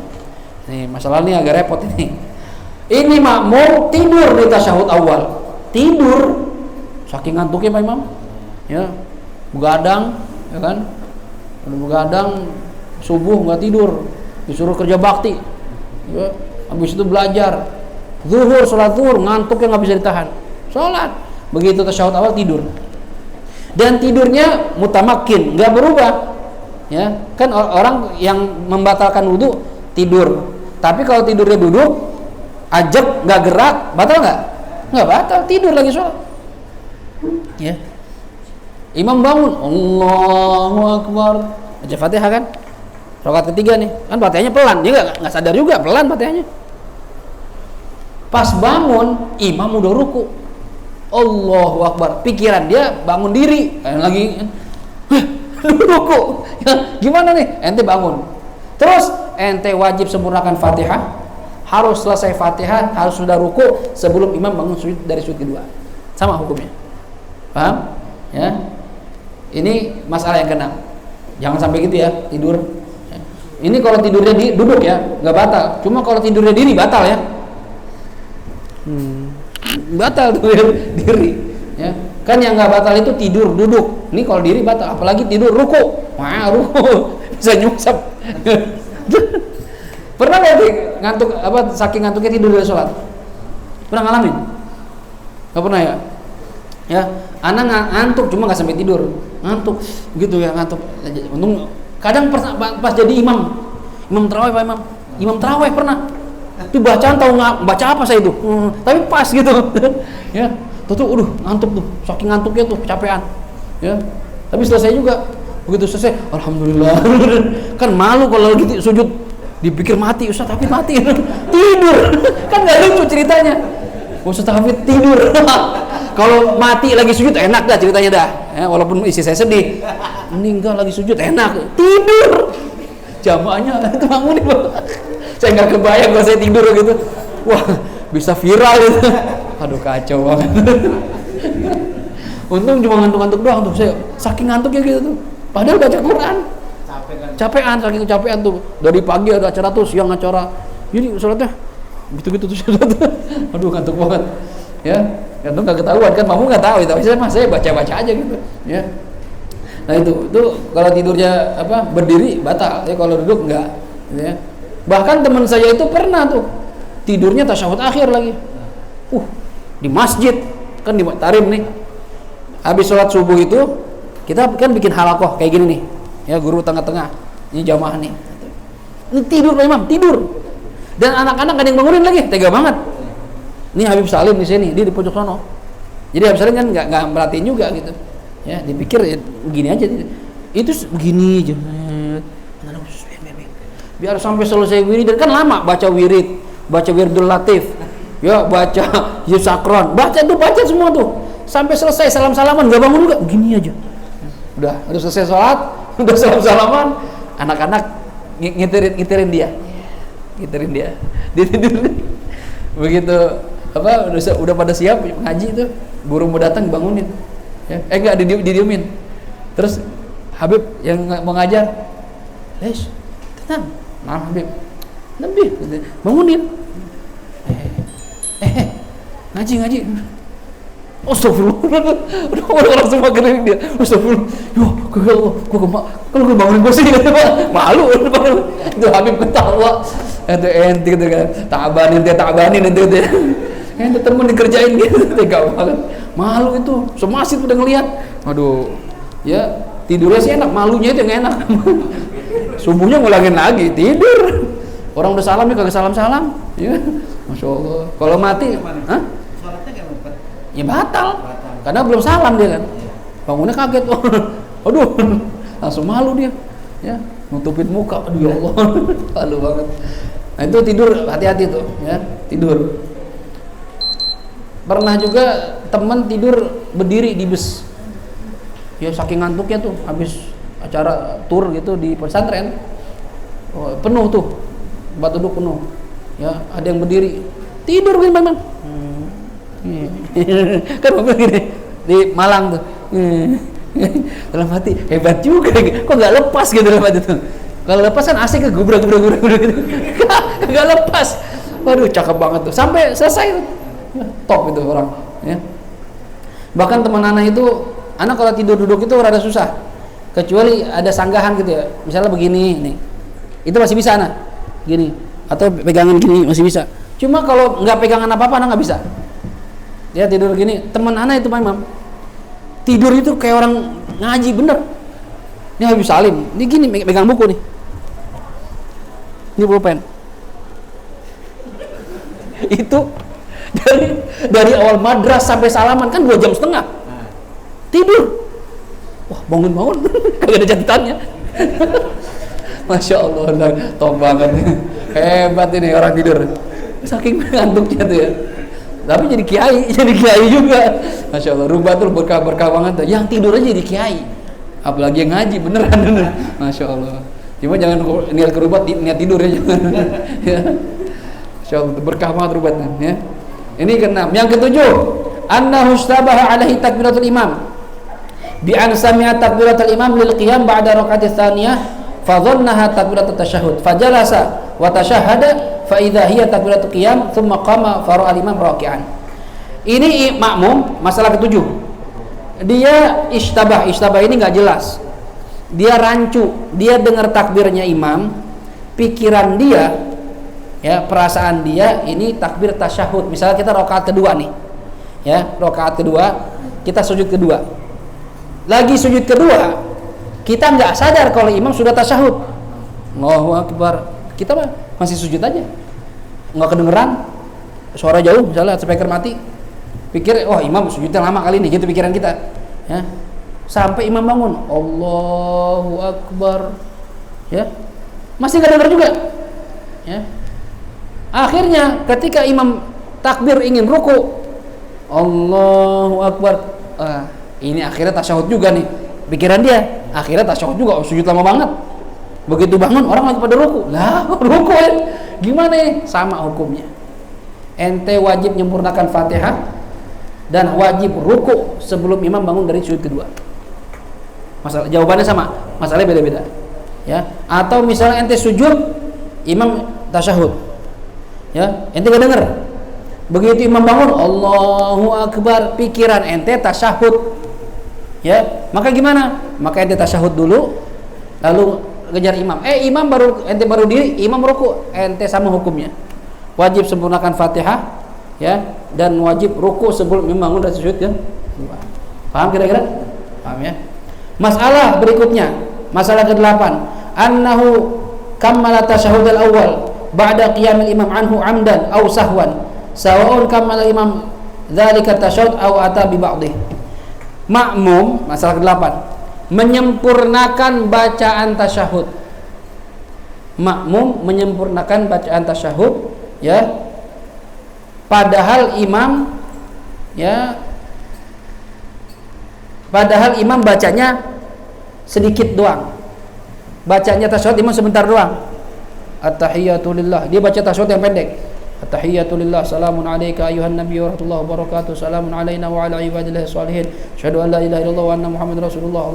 Nih, masalah ini agak repot ini. Ini makmum tidur di tasyahud awal. Tidur saking ngantuknya Pak Imam. Ya. Begadang, ya kan? Udah begadang subuh enggak tidur. Disuruh kerja bakti. Ya, habis itu belajar. Zuhur, salat zuhur, ngantuknya enggak bisa ditahan. Salat. Begitu tasyahud awal tidur. Dan tidurnya mutamakkin, enggak berubah. Ya, kan orang yang membatalkan wudu tidur. Tapi kalau tidurnya duduk, ajak nggak gerak, batal nggak? Nggak batal, tidur lagi sholat. Ya. Imam bangun, Allahu Akbar, baca Fatihah kan? Rakaat ketiga nih, kan Fatihahnya pelan, dia nggak sadar juga pelan Fatihahnya. Pas bangun, imam udah ruku, Allahu Akbar, pikiran dia bangun diri, lagi, ruku, ya, gimana nih? Ente bangun. Terus ente wajib sempurnakan Fatihah, harus selesai Fatihah, harus sudah ruku sebelum imam bangun sujud dari sujud kedua. Sama hukumnya. Paham? Ya. Ini masalah yang keenam. Jangan sampai gitu ya, tidur. Ya. Ini kalau tidurnya duduk ya, nggak batal. Cuma kalau tidurnya diri batal ya. Batal tuh ya, diri. Ya. Kan yang nggak batal itu tidur duduk. Ini kalau diri batal, apalagi tidur ruku. Wah, ruku bisa nyungsep. Pernah nggak ngantuk saking ngantuknya tidur dari sholat? Pernah ngalamin? Nggak pernah ya? Ya, anak ngantuk cuma nggak sampai tidur, ngantuk gitu ya, ngantuk. Untung kadang pas jadi imam tarawih Pak imam tarawih pernah. Itu bacaan tahu nggak baca apa saya itu, tapi pas gitu. Ya, tuh, ngantuk tuh, saking ngantuknya tuh kecapean. Ya, tapi selesai juga. Begitu selesai, alhamdulillah. Kan malu kalau gitu sujud dipikir mati Ustaz, tapi mati tidur. Kan nggak lucu ceritanya. Ustaz Hafid tidur. Kalau mati lagi sujud enak dah ceritanya dah. Ya, walaupun isi saya sedih. Meninggal lagi sujud enak. Tidur. Jamaahnya itu bangun. Saya nggak kebayang kalau saya tidur gitu. Wah, bisa viral gitu. Aduh kacau banget. Untung cuma ngantuk-ngantuk doang tuh. Saya saking ngantuknya gitu tuh. Padahal baca Quran. Capean, saking kecapean tuh. Dari pagi ada acara tuh, siang acara. Jadi sholatnya gitu-gitu tuh sholatnya. Aduh ngantuk banget. Ya. Kan itu nggak ketahuan kan, makmum nggak tahu itu. Saya baca-baca aja gitu, ya. Nah itu kalau tidurnya berdiri batal, ya kalau duduk enggak, gitu ya. Bahkan teman saya itu pernah tuh tidurnya tasyahud akhir lagi, di masjid kan di Tarim nih, habis sholat subuh itu kita kan bikin halakoh kayak gini nih, ya guru tengah-tengah, ini jamaah nih, ini tidur Pak Imam, tidur, dan anak-anak ada yang bangunin lagi, tega banget. Ini Habib Salim di sini, dia di pojok sono, jadi Habib Salim kan nggak merhatiin juga gitu. Ya, dipikir ya, begini aja itu begini aja biar sampai selesai wirid, dan kan lama baca wirid, baca wiridul latif, ya baca yusakron, baca semua tuh sampai selesai, salam-salaman nggak bangun juga, begini aja udah selesai sholat, udah salam-salaman, anak-anak ngiterin dia dia tidur. Begitu udah pada siap ngaji tuh, guru mau datang bangunin, ya, enggak didiemin. Terus Habib yang mau ngajar, tenang, maaf Habib, lebih bangunin, ngaji. Astagfirullah, orang semua keliling dia. Astagfirullah, kalau gue bangunin gue sih, malu. Itu Habib ketawa, itu ente gitu kan, tabanin ente. Ente temen dikerjain gitu, tega banget. Malu itu, semasit udah ngelihat. Aduh, ya tidurnya sih enak, malunya itu yang enak. Subuhnya ngulangin lagi, tidur. Orang udah salam ya kagak salam-salam. Ya, Masya Allah. Kalau mati, Sholatnya kayak ngumpet. Ya batal. Karena belum salam dia kan. Bangunnya kaget. Aduh, langsung malu dia. Ya, nutupin muka. Aduh ya Allah, malu banget. Nah itu tidur, hati-hati tuh, ya tidur. Pernah juga teman tidur berdiri di bus, ya saking ngantuknya tuh, habis acara tur gitu di pesantren, penuh tuh, tempat duduk penuh, ya ada yang berdiri tidur gini bang, kan mobil gini di Malang tuh, dalam hati hebat juga, kok nggak lepas gitu dalam hati tuh. Kalau lepas kan asik ke gubrak gitu, nggak lepas, waduh cakep banget tuh, sampai selesai. Top itu orang, ya. Bahkan teman anak itu, anak kalau tidur duduk itu rada susah, kecuali ada sanggahan gitu ya, misalnya begini nih, itu masih bisa anak, gini, atau pegangan gini masih bisa. Cuma kalau nggak pegangan apa-apa anak nggak bisa. Dia tidur gini, teman anak itu Pak Imam, tidur itu kayak orang ngaji bener. Ini Habib Salim, ini gini pegang buku nih, ini pulpen. Itu dari awal madras sampai salaman kan 2,5 jam tidur. Wah bangun kagak ada catatannya. Masya Allah, top banget, hebat ini orang tidur saking ngantuknya tuh ya. Tapi jadi kiai juga. Masya Allah, rubah tuh berkah banget tuh. Yang tidur aja jadi kiai, apalagi yang ngaji beneran. Masya Allah. Cuma jangan niat kerubat, niat tidur ya jangan. Ya. Masya Allah, berkah banget rubatnya, ya. Ini keenam. Yang ketujuh, annahu istabaha alaihi takbiratul imam bi an sami'a takbiratul imam lil qiyam ba'da rakaat tsaniyah fa dhannaha takbiratul tasyahhud fajalasa wa tashahhada fa idza hiya takbiratul qiyam thumma qama fa ra'a al imam raki'an. Ini makmum, masalah ketujuh. Dia istabah ini enggak jelas. Dia rancu, dia dengar takbirnya imam, pikiran dia, ya perasaan dia ini takbir tasyahud. Misalnya kita rakaat kedua nih, ya rakaat kedua kita sujud kedua, lagi sujud kedua kita nggak sadar kalau imam sudah tasyahud. Allahu Akbar, kita masih sujud aja, nggak kedengeran, suara jauh misalnya speaker mati, pikir oh imam sujudnya lama kali ini, gitu pikiran kita, ya sampai imam bangun Allahu Akbar, ya masih nggak dengar juga, ya. Akhirnya ketika imam takbir ingin ruku, Allahu Akbar, ini akhirnya tasyahud juga nih, pikiran dia akhirnya tasyahud juga, sujud lama banget. Begitu bangun orang lagi pada ruku, lah ruku ya gimana ya? Sama hukumnya, ente wajib menyempurnakan Fatihah dan wajib ruku sebelum imam bangun dari sujud kedua. Masalah jawabannya sama, masalahnya beda-beda, ya. Atau misalnya ente sujud, imam tasyahud, ya ente gak denger, Begitu imam bangun, Allahu Akbar, pikiran ente tasyahud. Ya, maka gimana? Maka ente tasyahud dulu, lalu kejar imam. Imam ente baru diri, imam ruku, ente sama hukumnya. Wajib sempurnakan Fatihah, ya, dan wajib ruku sebelum imam bangun dari sujud kan? Paham kira-kira? Paham ya? Masalah berikutnya, masalah ke-8, annahu kammala tasyahud al-awwal ba'da qiyamil imam anhu amdan aw sahwan. Sawa'un kammala imam dzalika tasyahud aw ata bi ba'dih. Makmum, masalah ke-8, menyempurnakan bacaan tasyahud. Makmum menyempurnakan bacaan tasyahud, ya. Padahal imam bacanya sedikit doang. Bacanya tasyahud imam sebentar doang. At-tahiyatu lillah. Dia baca tasyahud yang pendek. At-tahiyatu lillah, salamun alayka ayuhan nabiy wa rahmatullahi wa barakatuh, salamun alayna wa ala ibadillahi sholihin, asyhadu an la ilaha illallah wa anna muhammadar rasulullah,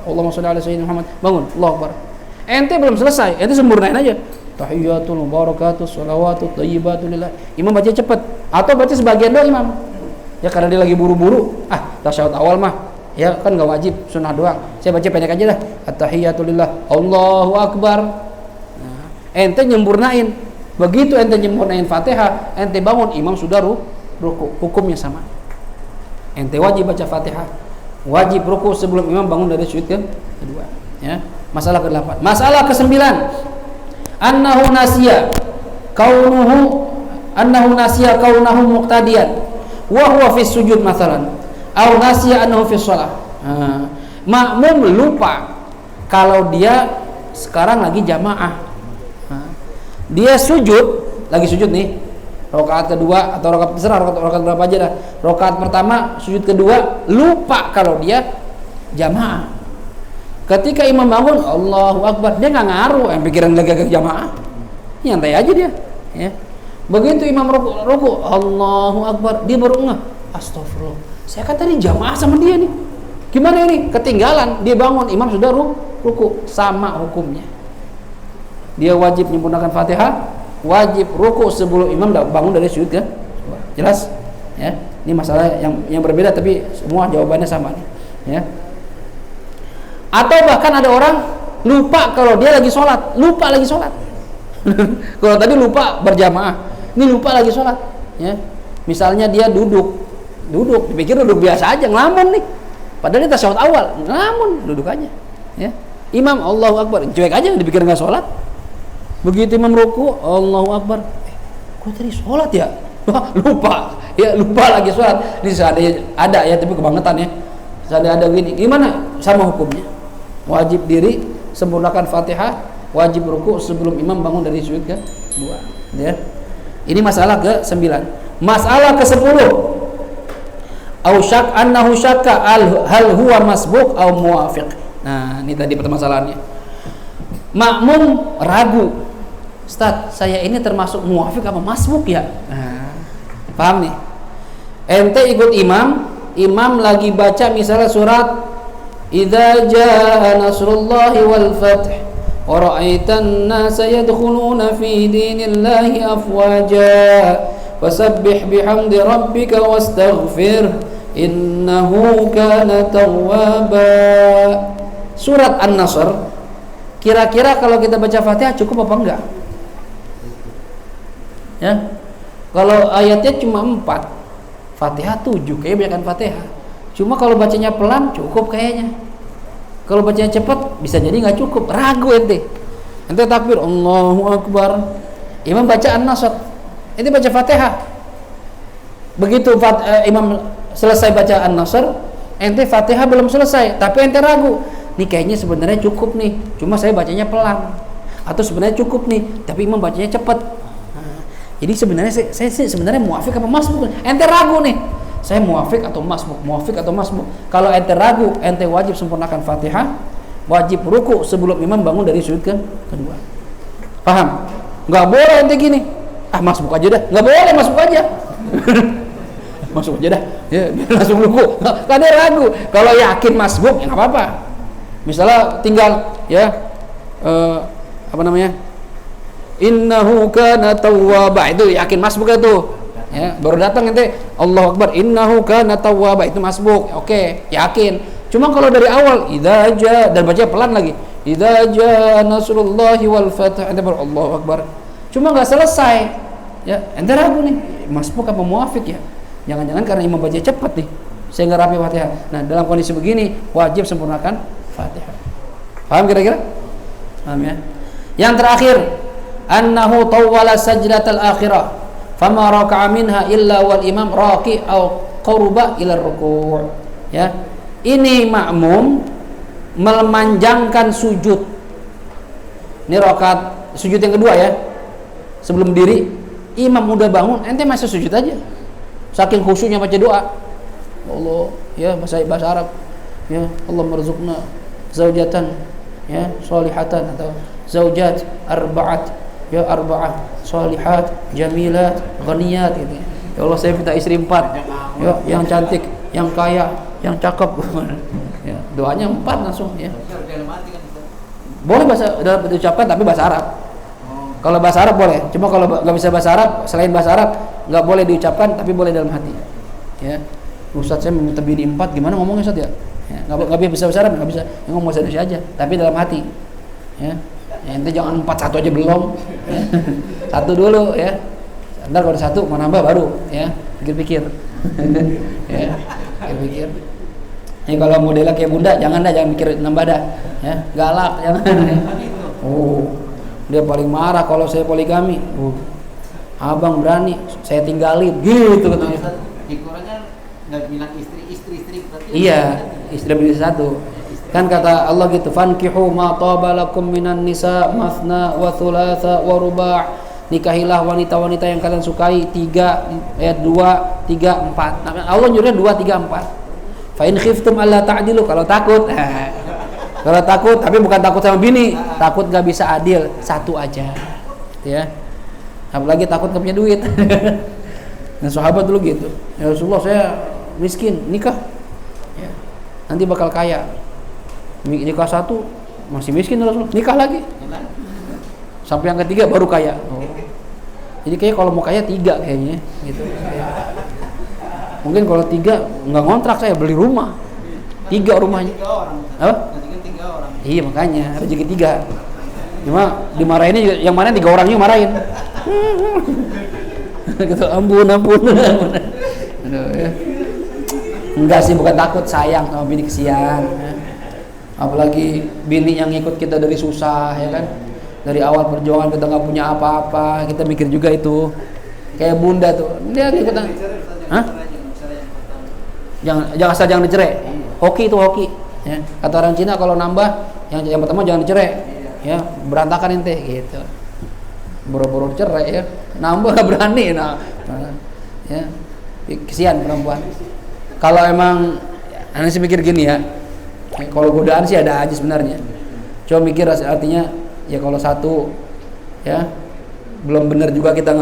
Allahumma shalli ala sayyidina Muhammad. Bangun, Allahu akbar. Ente belum selesai, ente sempurnain aja. Tahiyatul barakatuh, shalawatut thayyibatu lillah. Imam baca cepat atau baca sebagian doang imam. Ya karena dia lagi buru-buru, tasyahud awal mah ya kan enggak wajib, sunnah doang. Saya baca pendek aja dah. At-tahiyatu lillah, Allahu akbar. Nah, ente nyempurnain. Begitu ente nyempurnain Fatihah, ente bangun, imam sudah ruku, hukumnya sama. Ente wajib baca Fatihah, wajib ruku sebelum imam bangun dari sujud kedua. Ya, masalah ke-8. Masalah ke-9, annahu nasiya kaunahu muqtadiyan wa huwa fi sujud masalan, aw nasiya annahu fi shalah. Makmum lupa kalau dia sekarang lagi jamaah. Dia sujud, lagi sujud nih, rakaat kedua atau rakaat terserah rakaat berapa aja dah. Rakaat pertama, sujud kedua, lupa kalau dia jamaah. Ketika imam bangun, Allahu Akbar, dia nggak ngaruh, pikiran lagi ke jamaah, nyantai aja dia. Ya. Begitu imam ruku, Allahu Akbar, dia baru ngeh, astagfirullah, saya kan tadi jamaah sama dia nih. Gimana ini? Ketinggalan, dia bangun, imam sudah ruku, sama hukumnya. Dia wajib menyempurnakan Fatihah, wajib ruku sebelum imam bangun dari sujud kan? Jelas? Ya. Ini masalah yang berbeda tapi semua jawabannya sama nih. Ya. Atau bahkan ada orang lupa kalau dia lagi sholat, kalau tadi lupa berjamaah, ini lupa lagi sholat. Ya. Misalnya dia duduk, dipikir duduk biasa aja, ngelamun nih. Padahal dia tasyahud awal, ngelamun, duduk aja. Ya. Imam Allahu Akbar, cuek aja, dipikir nggak sholat. Begitu imam ruku, Allahu Akbar, kok tadi sholat ya? Lupa lagi sholat. Ini seandainya ada ya, tapi kebangetan ya. Seandainya ada gini, gimana? Sama hukumnya. Wajib diri, sempurnakan Fatihah, wajib ruku sebelum imam bangun dari sujud kedua. Ya. Ini masalah ke-9. Masalah ke-10. Au syak annahu syakka hal huwa masbuq au muwafiq. Nah, ini tadi permasalahannya. Makmum ragu, Ustaz, saya ini termasuk muwafiq apa masbuk ya? Paham nih? Ente ikut imam lagi baca misalnya surat Idza jaa nasrullahi wal fath wa ra'aitan nasa yadkhuluna fi dinillahi afwaja fasabbih bihamdi rabbika wastaghfir innahu kana tawwaba. Surat An-Nasr, kira-kira kalau kita baca Fatihah cukup apa enggak? Ya. Kalau ayatnya cuma 4, Fatihah 7, kayaknya banyakan Fatihah. Cuma kalau bacanya pelan cukup kayaknya. Kalau bacanya cepat bisa jadi nggak cukup, ragu ente takbir Allahu Akbar, imam baca An-Nasr, ente baca Fatihah. Begitu imam selesai baca An-Nasr, ente Fatihah belum selesai, tapi ente ragu, nih kayaknya sebenarnya cukup nih, cuma saya bacanya pelan, atau sebenarnya cukup nih, tapi imam bacanya cepat. Jadi sebenarnya saya sebenarnya muwafiq apa masbuk? Ente ragu nih, saya muwafiq atau masbuk? Kalau ente ragu, ente wajib sempurnakan Fatihah, wajib ruku sebelum imam bangun dari sujud kedua. Paham? Nggak boleh ente gini, masbuk aja dah. Nggak boleh, masbuk aja. Masuk aja dah, ya langsung ruku. Kan dia ragu. Kalau yakin masbuk, ya nggak apa-apa. Misalnya tinggal ya Innahu kana tawwaba, itu yakin masbuk itu. Ya, baru datang ente Allahu Akbar, innahu kana tawwaba, itu masbuk. Oke, yakin. Cuma kalau dari awal idza jaa dan baca pelan lagi. Idza jaa nasrullahi wal fath, ente baru Allahu Akbar. Cuma enggak selesai. Ya, ente ragu nih, masbuk apa muafik ya? Jangan-jangan karena imam baca cepat nih, saya nggak rapi Fatihah. Nah, dalam kondisi begini wajib sempurnakan Fatihah. Paham kira-kira? Paham ya? Yang terakhir, annahu tawwala sajdatal akhirah. Fama raka'a minha illa wal imam raqi aw qurba ila ruku'. Ya. Ini makmum memanjangkan sujud. Ini rakaat sujud yang kedua ya. Sebelum diri, imam udah bangun, ente masih sujud aja. Saking khusyuknya baca doa. Allah, ya bahasa Arab. Ya, Allah marzuqna zaujatan ya salihatan atau zaujat arba'at. Ya arba'ah salihat jamilat ghaniyat gitu. Ya Allah, saya minta istri 4. Ya, yang cantik, yang kaya, yang cakep. Ya, doanya 4 langsung ya. Boleh bahasa dalam diucapkan tapi bahasa Arab. Kalau bahasa Arab boleh. Cuma kalau nggak bisa bahasa Arab, selain bahasa Arab nggak boleh diucapkan tapi boleh dalam hati. Ya. Ustaz, saya minta bini 4, gimana ngomongnya Ustaz ya? Ya, nggak bisa bahasa Arab, nggak bisa. Ya, ngomong bahasa Indonesia aja, tapi dalam hati. Ya. Ya, ente jangan 4, 1 aja belum. Ya. 1 dulu ya. Ntar kalau 1 mau nambah baru ya. Pikir-pikir. Ya. Pikir-pikir. Ini kalau modelnya kayak bunda jangan mikir nambah dah. Ya, galak jangan. Oh. Dia paling marah kalau saya poligami. Abang berani, saya tinggalin gitu katanya. Hiburannya nggak bilang istri berarti. Iya, istri bisa 1. Kan kata Allah gitu, fankihu ma taba lakum minan nisa mathna wa thulatha wa ruba'. Nikahilah wanita-wanita yang kalian sukai 3 ayat 2, 3, 4. Nah, Allah nyuruhnya 2, 3, 4. Fa in khiftum alla ta'dilu, kalau takut. Kalau takut, tapi bukan takut sama bini, takut enggak bisa adil, 1 aja. Ya. Apalagi takut enggak punya duit. Nah, sahabat dulu gitu. Ya Rasulullah, saya miskin, nikah. Ya. Nanti bakal kaya. Nikah 1 masih miskin Rasul, nikah lagi sampai yang ketiga baru kaya. Jadi kayak kalau mau kaya 3 kayaknya gitu. Mungkin kalau 3 nggak ngontrak, saya beli rumah 3 rumahnya. Apa? Iya makanya rezeki 3. Cuma dimarahinnya juga, yang mana 3 orangnya marahin. Gitu, ampun. Aduh, ya. Enggak sih, bukan takut, sayang sama bini, kesian. Apalagi bini yang ikut kita dari susah ya kan, dari awal perjuangan kita nggak punya apa-apa, kita mikir juga itu. Kayak bunda tuh, dia ikutan. Hah? Jangan dicerai. Hoki itu hoki. Ya. Kata orang Cina kalau nambah, yang pertama jangan dicerai. Ya, berantakan ente gitu. Boro-boro cerai ya, nambah nggak berani. Nah, ya, kesian perempuan. Kalau emang, aneh sih mikir gini ya. Kalau godaan sih ada aja sebenarnya. Coba mikir artinya ya kalau 1 ya belum benar juga kita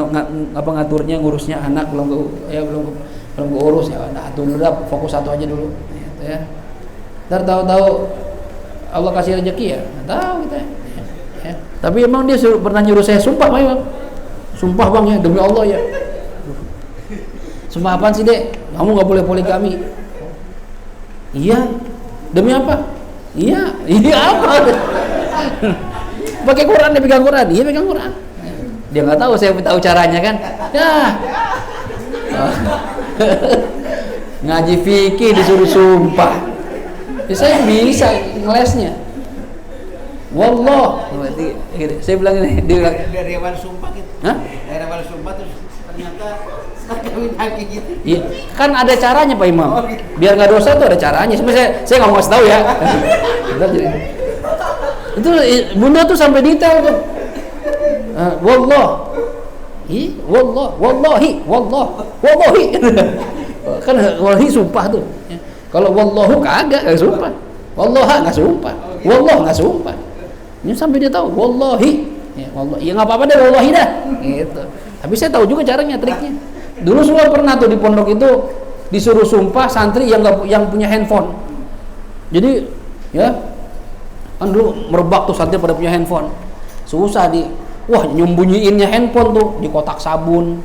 ngaturnya, ngurusnya anak belum keurus ya. Nah, dulu dah fokus 1 aja dulu gitu ya. Ntar tahu-tahu Allah kasih rezeki ya, nggak tahu kita ya. Tapi emang dia pernah nyuruh saya sumpah Bang. Sumpah Bang ya, demi Allah ya. Sumpah apaan sih Dek? Kamu nggak boleh poligami. Iya. Demi apa? Iya apa? Pakai Quran, dia pegang Quran. Iya pegang Quran. Dia nggak tahu, saya tahu caranya kan? Ya. Ngaji fikih disuruh sumpah. Ya, saya bisa ngelesnya. Wallah. Saya bilang ini, dia bilang dari awal sumpah gitu. Hah? Dari awal sumpah terus ternyata kawin lagi gitu. Iya, kan ada caranya Pak Imam. Biar nggak dosa tuh ada caranya. Sebenarnya saya nggak mau kasih tahu ya. Itu bunda tuh sampai detail tuh. Wallahi. Kan wallahi sumpah tuh. Kalau wallahu kagak sumpah. Wallaha nggak sumpah. Wallah nggak sumpah. Ini sampai dia tahu wallahi. Ya, wallahi. Ya nggak apa-apa deh wallahi dah. Gitu. Tapi saya tahu juga caranya, triknya. Dulu semua pernah tuh di pondok itu disuruh sumpah santri yang punya handphone. Jadi ya kan dulu merebak tuh santri pada punya handphone. Susah wah nyembunyiinnya handphone tuh di kotak sabun,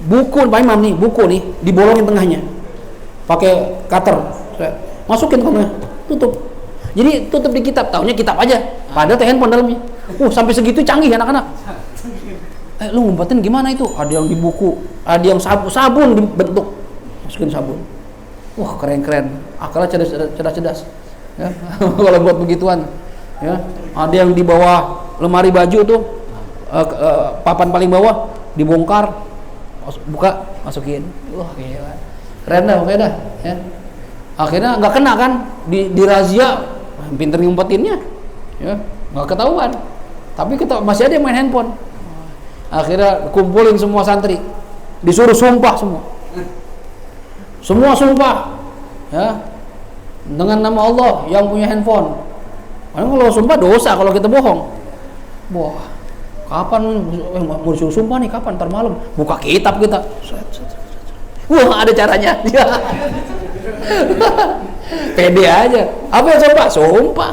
Buku Pak Imam nih, buku nih dibolongin tengahnya. Pakai cutter. Masukin ke tengah, tutup. Jadi tutup di kitab, taunya kitab aja. Padahal teh handphone dalamnya. Sampai segitu canggih anak-anak. Lu ngumpetin gimana itu? Ada yang di buku, ada yang sabun dibentuk. Masukin sabun. Wah, keren-keren. Akalnya cerdas-cerdas. Ya. Kalau buat begituan. Ya. Ada yang di bawah lemari baju tuh, papan paling bawah dibongkar, buka, masukin. Wah, gila. Keren dah, oke dah, ya. Akhirnya nggak kena kan, di razia, pinter ngumpetinnya, ya, nggak ketahuan. Tapi kita masih ada yang main handphone. Akhirnya kumpulin semua santri, disuruh sumpah semua sumpah, ya, dengan nama Allah yang punya handphone. Kalau sumpah dosa kalau kita bohong. Wah, kapan mau disuruh sumpah nih? Kapan? Ntar malam. Buka kitab kita. Wah, ada caranya. Pede aja. Apa yang sumpah? Sumpah.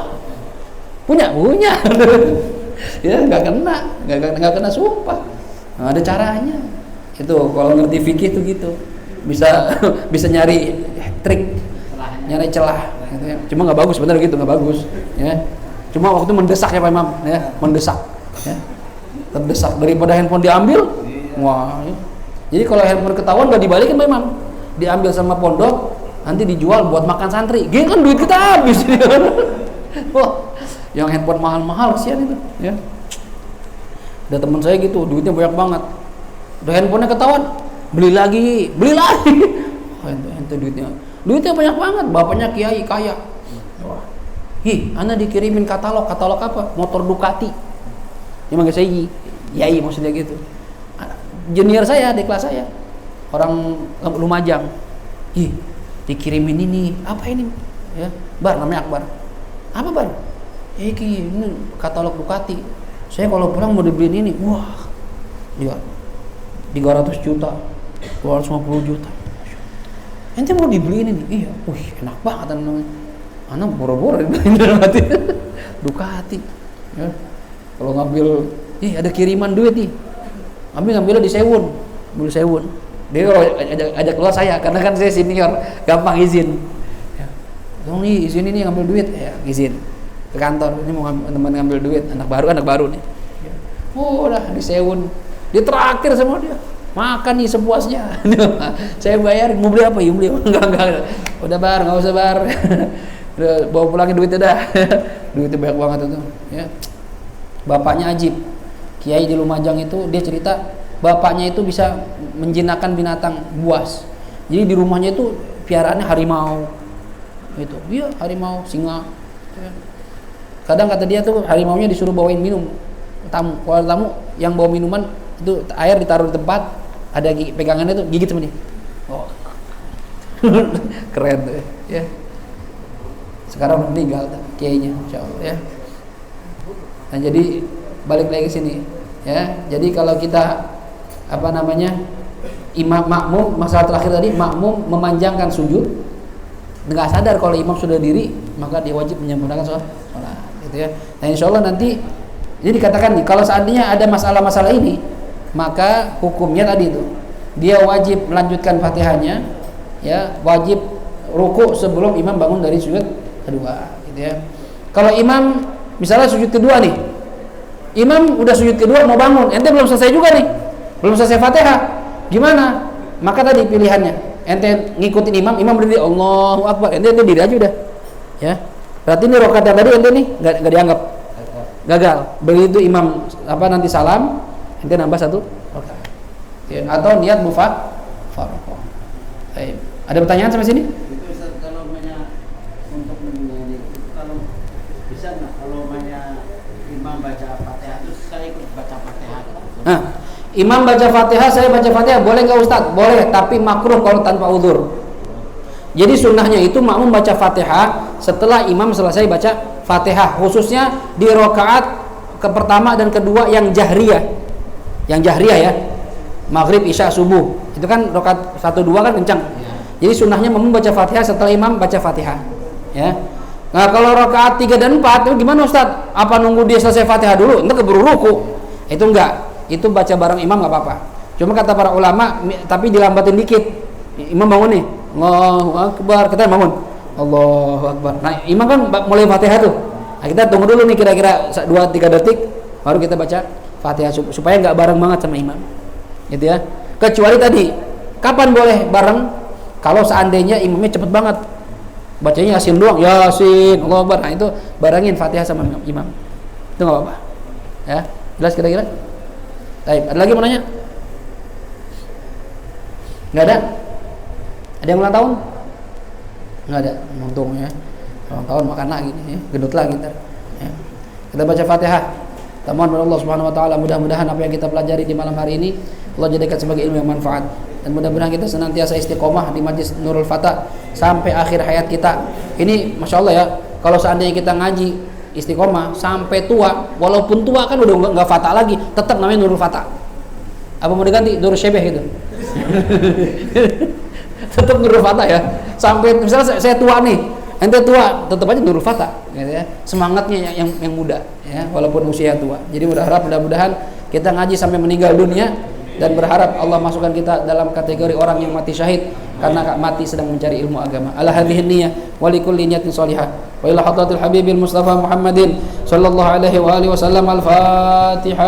Punya. Ya, nggak kena sumpah. Nah, ada caranya. Itu kalau ngerti fikih tuh gitu. Bisa nyari trik, nyari celah. Gitu ya. Cuma nggak bagus, benar gitu, nggak bagus. Ya. Cuma waktu mendesak ya Pak Imam, ya, mendesak. Ya. Terdesak daripada handphone diambil. Wah. Ya. Jadi kalau handphone ketahuan nggak dibalikin Pak Imam, diambil sama pondok, nanti dijual buat makan santri. Gini kan duit kita habis. Wah, yang handphone mahal-mahal kesian itu. Ya. Ada teman saya gitu, duitnya banyak banget. Udah handphonenya ketahuan, beli lagi. Oh, ente duitnya banyak banget. Bapaknya kiai kaya. Wah. Ana dikirimin katalog apa? Motor Ducati. Dia manggil saya Yai maksudnya gitu. Junior saya di kelas saya, orang Lumajang. Dikirimin ini, apa ini? Ya, Bar, namanya Akbar. Apa Bar? Ini katalog Ducati. Saya kalau pulang mau dibeliin ini, wah, dia 300 juta, 250 juta. Ente mau dibeliin ini? Iya, enak banget namanya. Anak boro-boro dibeliin Ducati. Ya. Kalau ngambil, ada kiriman duit nih. Ngambilnya di Sewun, beli Sewun. Dia kalau ajak keluar saya, karena kan saya senior, gampang izin. Ya. Tolong nih izin ini ngambil duit, ya izin ke kantor. Ini mau teman ngambil duit, anak baru nih. Ya. Udah di Sewun, dia traktir sama dia, makan nih sepuasnya. Saya bayar, mau beli apa? Beli enggak. Udah Bar, nggak usah Bar. Udah bawa pulangin duitnya dah. Duitnya banyak banget itu. Ya. Bapaknya ajib. Kiai di Lumajang itu dia cerita bapaknya itu bisa menjinakkan binatang buas. Jadi di rumahnya itu piaraannya harimau. Itu. Iya, harimau, singa. Kadang kata dia tuh harimaunya disuruh bawain minum. Tamu, kalau tamu yang bawa minuman itu air ditaruh di tempat, ada pegangannya tuh gigit sama dia. Oh. Keren tuh ya. Sekarang meninggal kiainya, insyaallah ya. Nah, jadi balik lagi ke sini ya. Jadi kalau kita imam makmum, masalah terakhir tadi, makmum memanjangkan sujud, nggak sadar kalau imam sudah diri, maka dia wajib menyempurnakan sholat gitu ya. Nah, insyaallah nanti jadi dikatakan nih, kalau seandainya ada masalah-masalah ini, maka hukumnya tadi itu dia wajib melanjutkan Fatihahnya, ya, wajib ruku sebelum imam bangun dari sujud kedua gitu ya. Kalau imam misalnya sujud kedua nih, imam udah sujud kedua mau bangun, ente belum selesai juga nih, belum selesai Fatihah, gimana? Maka tadi pilihannya, ente ngikutin imam berdiri Allahu Akbar, ente diri aja udah, ya. Berarti ini rakaat yang tadi ente nih nggak dianggap gagal. Begitu imam nanti salam, ente nambah satu rakaat, ya. Atau niat mufaroqah. Ada pertanyaan sampai sini? Nah, imam baca Fatihah, saya baca Fatihah, boleh nggak Ustaz? Boleh, tapi makruh kalau tanpa uzur. Jadi sunnahnya itu makmum baca Fatihah setelah imam selesai baca Fatihah, khususnya di rakaat pertama dan kedua yang jahriyah. Yang jahriyah ya. Maghrib, Isya, subuh. Itu kan rakaat 1 2 kan kencang. Jadi sunnahnya makmum baca Fatihah setelah imam baca Fatihah. Ya. Nah, kalau rakaat 3 dan 4 itu gimana Ustaz? Apa nunggu dia selesai Fatihah dulu, entar keburu ruku? Itu enggak. Itu baca bareng imam nggak apa-apa. Cuma kata para ulama, tapi dilambatin dikit. Imam bangun nih, Allahu Akbar, kita bangun, Allahu Akbar. Nah, imam kan mulai Fatihah tuh. Nah, kita tunggu dulu nih kira-kira 2-3 detik, baru kita baca Fatihah supaya nggak bareng banget sama imam, gitu ya. Kecuali tadi, kapan boleh bareng? Kalau seandainya imamnya cepet banget, bacanya Yasin doang, Yasin, Allahu Akbar. Nah, itu barengin Fatihah sama imam, itu nggak apa-apa. Ya, jelas kira-kira. Baik, ada lagi mau nanya? Nggak ada? Ada yang ulang tahun? Nggak ada, untung ya. Ulang tahun makan lagi nih, ya. Gendut lagi ntar. Ya. Kita baca Fatihah. Kita mohon kepada Allah Subhanahu Wa Taala, mudah-mudahan apa yang kita pelajari di malam hari ini Allah jadikan sebagai ilmu yang manfaat, dan mudah-mudahan kita senantiasa istiqomah di Majlis Nurul Fatah sampai akhir hayat kita. Ini masya Allah ya, kalau seandainya kita ngaji istiqomah sampai tua, walaupun tua kan udah nggak Fatah lagi, tetap namanya Nurul Fatah. Apa mau diganti Nurul Syebeh gitu? Tetap Nurul Fatah ya. Sampai misalnya saya tua nih, ente tua, tetap aja Nurul Fatah, gitu ya. Semangatnya yang muda, ya, walaupun usia tua. Jadi mudah-mudahan kita ngaji sampai meninggal dunia, dan berharap Allah masukkan kita dalam kategori orang yang mati syahid karena mati sedang mencari ilmu agama. Ala hadhihi niyyah wa likulli niyatin shalihah. Wa ila hadratil habibil Mustafa Muhammadin sallallahu alaihi wa alihi wasallam. Al-Fatihah.